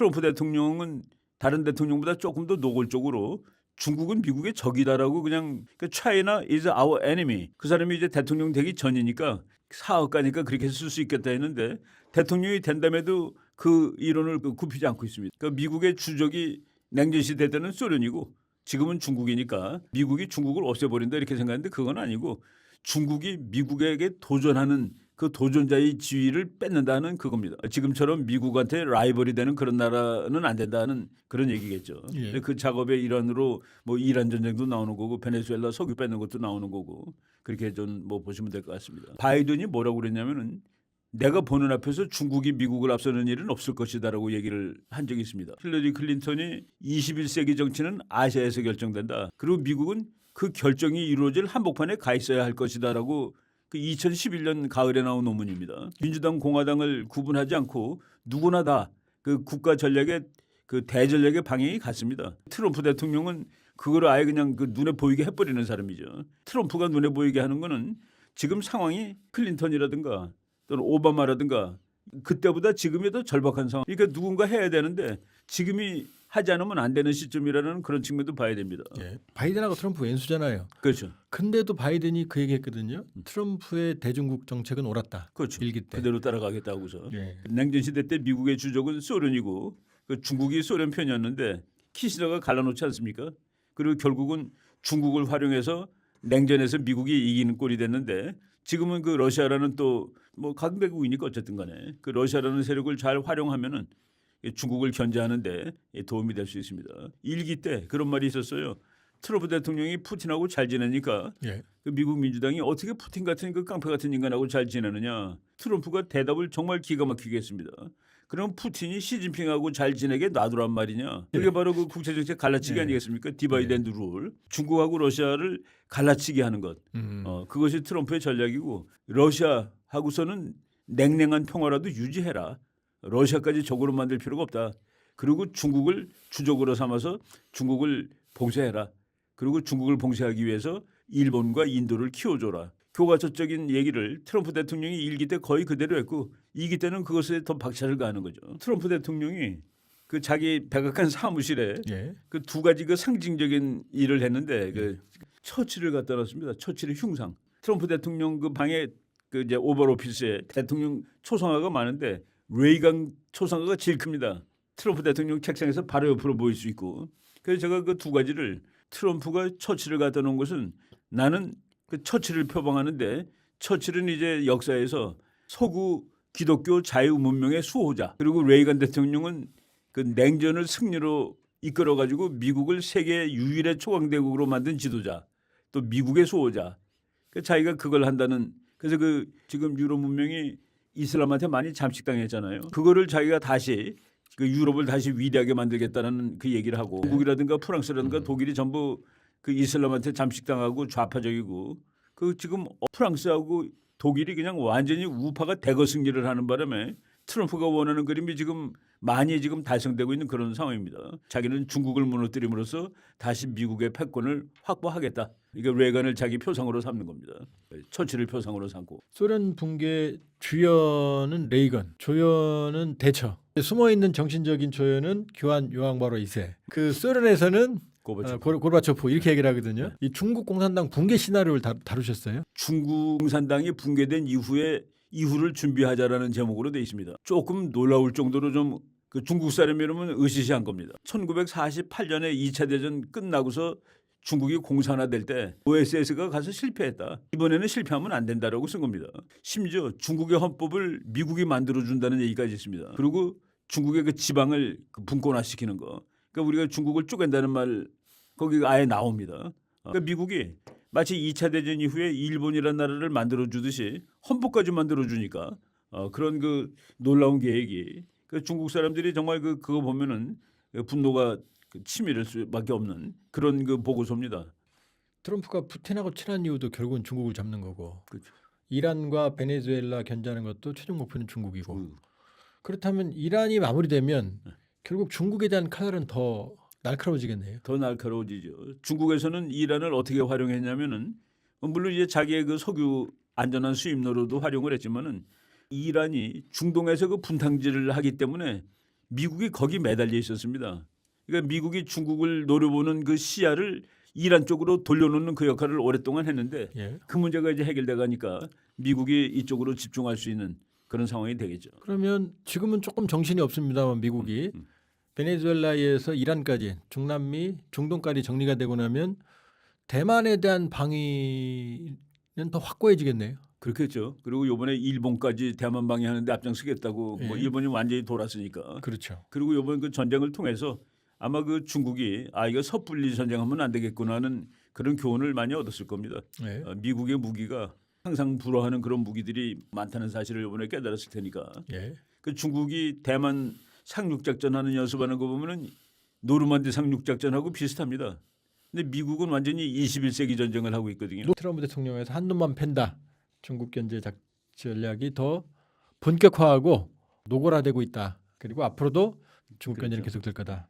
트럼프 대통령은 다른 대통령보다 조금 더 노골적으로 중국은 미국의 적이다라고 그냥 China is our enemy. 그 사람이 이제 대통령 되기 전이니까 사업가니까 그렇게 쓸 수 있겠다 했는데 대통령이 된다음에도 그 이론을 굽히지 않고 있습니다. 그러니까 미국의 주적이 냉전 시대 때는 소련이고 지금은 중국이니까 미국이 중국을 없애버린다 이렇게 생각하는데 그건 아니고 중국이 미국에게 도전하는 그 도전자의 지위를 뺏는다는 그겁니다. 지금처럼 미국한테 라이벌이 되는 그런 나라는 안 된다는 그런 얘기겠죠. 예. 그 작업의 일환으로 뭐 이란 전쟁도 나오는 거고 베네수엘라 석유 뺏는 것도 나오는 거고 그렇게 좀 뭐 보시면 될 것 같습니다. 바이든이 뭐라고 그랬냐면은 내가 보는 앞에서 중국이 미국을 앞서는 일은 없을 것이다라고 얘기를 한 적이 있습니다. 힐러리 클린턴이 21세기 정치는 아시아에서 결정된다. 그리고 미국은 그 결정이 이루어질 한복판에 가 있어야 할 것이다라고 그 2011년 가을에 나온 논문입니다. 민주당 공화당을 구분하지 않고 누구나 다 그 국가 전략의 그 대전략의 방향이 같습니다. 트럼프 대통령은 그걸 아예 그냥 그 눈에 보이게 해버리는 사람이죠. 트럼프가 눈에 보이게 하는 거는 지금 상황이 클린턴이라든가 또는 오바마라든가 그때보다 지금이 더 절박한 상황. 그러니까 누군가 해야 되는데 지금이 하지 않으면 안 되는 시점이라는 그런 측면도 봐야 됩니다. 예. 바이든하고 트럼프 왼수잖아요. 그렇죠. 근데도 바이든이 그 얘기했거든요. 트럼프의 대중국 정책은 옳았다. 그렇죠. 일기 때. 그대로 따라가겠다고서. 예. 냉전 시대 때 미국의 주적은 소련이고 그 중국이 소련 편이었는데 키시더가 갈라놓지 않습니까? 그리고 결국은 중국을 활용해서 냉전에서 미국이 이기는 꼴이 됐는데 지금은 그 러시아라는 또 뭐 강대국이니까 어쨌든 간에 그 러시아라는 세력을 잘 활용하면은 중국을 견제하는데 도움이 될 수 있습니다. 일기 때 그런 말이 있었어요. 트럼프 대통령이 푸틴하고 잘 지내니까 예. 그 미국 민주당이 어떻게 푸틴 같은 그 깡패 같은 인간하고 잘 지내느냐. 트럼프가 대답을 정말 기가 막히게 했습니다. 그럼 푸틴이 시진핑하고 잘 지내게 놔두란 말이냐. 그게 바로 그 국제정책 갈라치기 네. 아니겠습니까? 디바이드 앤드 룰. 중국하고 러시아를 갈라치게 하는 것. 그것이 트럼프의 전략이고 러시아하고서는 냉랭한 평화라도 유지해라. 러시아까지 적으로 만들 필요가 없다. 그리고 중국을 주적으로 삼아서 중국을 봉쇄해라. 그리고 중국을 봉쇄하기 위해서 일본과 인도를 키워줘라. 교과서적인 얘기를 트럼프 대통령이 일기 때 거의 그대로 했고 2기 때는 그것에 더 박차를 가하는 거죠. 트럼프 대통령이 그 자기 백악관 사무실에 예. 그 두 가지 그 상징적인 일을 했는데 그 처치를 갖다 놨습니다. 처치의 흉상. 트럼프 대통령 그 방에 그 이제 오벌 오피스에 대통령 초상화가 많은데 레이간 초상화가 제일 큽니다. 트럼프 대통령 책상에서 바로 옆으로 보일 수 있고. 그래서 제가 그 두 가지를 트럼프가 처치를 갖다 놓은 것은 나는 그 처치를 표방하는데 처치는 이제 역사에서 서구 기독교 자유 문명의 수호자 그리고 레이간 대통령은 그 냉전을 승리로 이끌어 가지고 미국을 세계 유일의 초강대국으로 만든 지도자 또 미국의 수호자 그 자기가 그걸 한다는 그래서 그 지금 유럽 문명이 이슬람한테 많이 잠식당했잖아요. 그거를 자기가 다시 그 유럽을 다시 위대하게 만들겠다는 그 얘기를 하고 미국이라든가 프랑스라든가 독일이 전부 그 이슬람한테 잠식당하고 좌파적이고 그 지금 프랑스하고 독일이 그냥 완전히 우파가 대거 승리를 하는 바람에 트럼프가 원하는 그림이 지금 많이 지금 달성되고 있는 그런 상황입니다. 자기는 중국을 무너뜨림으로써 다시 미국의 패권을 확보하겠다. 이게 레간을 자기 표상으로 삼는 겁니다. 처치를 표상으로 삼고. 소련 붕괴 주연은 레이건, 조연은 대처. 숨어 있는 정신적인 조연은 교환 요한바로 2세. 그 소련에서는 고르바초프 이렇게 얘기를 하거든요. 이 중국 공산당 붕괴 시나리오를 다루셨어요? 중국 공산당이 붕괴된 이후를 준비하자라는 제목으로 되어 있습니다. 조금 놀라울 정도로 좀 그 중국 사람이라면 으시시한 겁니다. 1948년에 2차 대전 끝나고서 중국이 공산화될 때 OSS가 가서 실패했다. 이번에는 실패하면 안 된다라고 쓴 겁니다. 심지어 중국의 헌법을 미국이 만들어준다는 얘기까지 있습니다. 그리고 중국의 그 지방을 분권화시키는 거. 그러니까 우리가 중국을 쪼갠다는 말 거기가 아예 나옵니다. 그러니까 미국이 마치 2차 대전 이후에 일본이라는 나라를 만들어주듯이 헌법까지 만들어주니까 그런 그 놀라운 계획이 그 중국 사람들이 정말 그거 보면은 분노가 치밀할 수밖에 없는 그런 그 보고서입니다. 트럼프가 푸틴하고 친한 이유도 결국은 중국을 잡는 거고 그렇죠. 이란과 베네수엘라 견제하는 것도 최종 목표는 중국이고 그렇다면 이란이 마무리되면 결국 중국에 대한 칼날은 더 날카로워지겠네요. 더 날카로워지죠. 중국에서는 이란을 어떻게 활용했냐면은 물론 이제 자기의 그 석유 안전한 수입로도 활용을 했지만은 이란이 중동에서 그 분탕질을 하기 때문에 미국이 거기 매달려 있었습니다. 그러니까 미국이 중국을 노려보는 그 시야를 이란 쪽으로 돌려놓는 그 역할을 오랫동안 했는데 예. 그 문제가 이제 해결돼 가니까 미국이 이쪽으로 집중할 수 있는 그런 상황이 되겠죠. 그러면 지금은 조금 정신이 없습니다만 미국이 베네수엘라에서 이란까지 중남미, 중동까지 정리가 되고 나면 대만에 대한 방위는 더 확고해지겠네요. 그렇겠죠. 그리고 이번에 일본까지 대만 방해하는데 앞장서겠다고 뭐 예. 일본이 완전히 돌았으니까. 그렇죠. 그리고 이번 그 전쟁을 통해서 아마 그 중국이 이거 섣불리 전쟁하면 안 되겠구나 하는 그런 교훈을 많이 얻었을 겁니다. 예. 미국의 무기가 항상 불허하는 그런 무기들이 많다는 사실을 이번에 깨달았을 테니까. 예. 그 중국이 대만 상륙작전하는 연습하는 거 보면은 노르만디 상륙작전하고 비슷합니다. 근데 미국은 완전히 21세기 전쟁을 하고 있거든요. 트럼프 대통령에서 한 놈만 팬다. 중국 견제 전략이 더 본격화하고 노골화되고 있다. 그리고 앞으로도 중국 견제는 그렇죠. 계속될 거다.